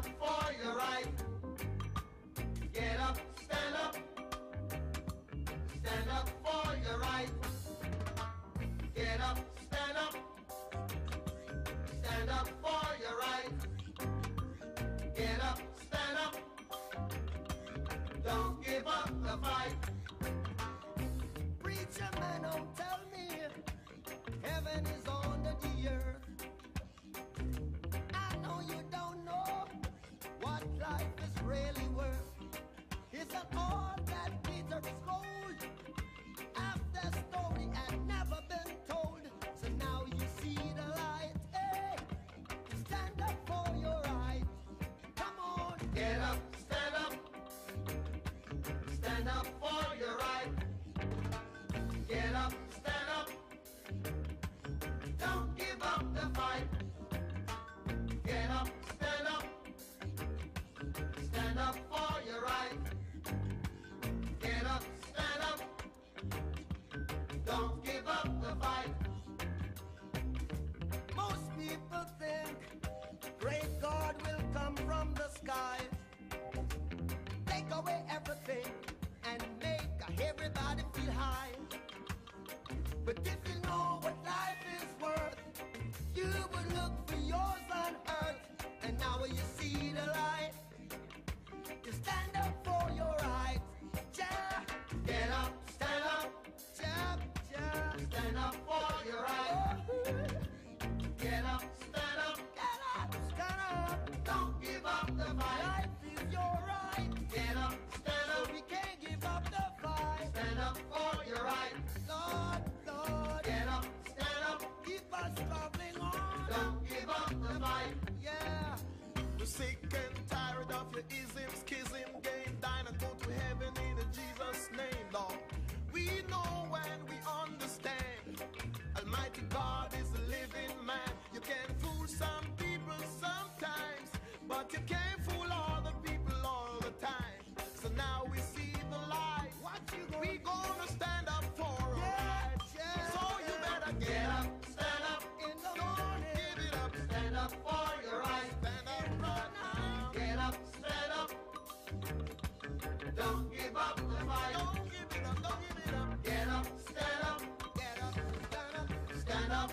up for your right. Get up, stand up. Stand up for your right. Get up, stand up. Stand up for your right. Get up, stand up. Don't give up the fight. Preacher man, don't tell me heaven is under the earth. I know you don't know what life is really worth. It's not all that glitters is gold. Half the story had never been told. So now you see the light. Hey, stand up for your right. Come on. Get up, stand up. Stand up for your right. Get up, stand up. Don't give up the fight. Get up, stand up. Stand up for your right. Get up, stand up. Don't give up the fight. Most people think great God will come from the sky, take away everything and make everybody feel high. But if you know what life is worth, you would look for yours on earth. And now you see the light, you stand up for your rights. Ja, Get up, stand up. ja, ja. Stand up for your right. Get up, stand up. Get up, stand up. Don't give up the fight. Life is your right, Get up, stand so up. we can't give up the fight. Stand up for your right. Lord, Lord, Get up, stand up. keep us traveling on. Don't give up the fight. Yeah. We're sick and tired of your ism, schism, game. Dine and go to heaven in Jesus' name, Lord. We know and we understand. Almighty God is a living man. You can fool some people sometimes, but you can't fool all the people all the time. So now we see the light. What you gonna We gonna stand up for our Yeah, rights. yeah, So you yeah. better Get get up. up, stand up. in the Don't morning? give it up. Stand up for your right. Stand up right now. Get up, stand up. Don't give up the fight. Don't give it up. Don't give it up. Get up, stand up. Get up, stand up. Stand up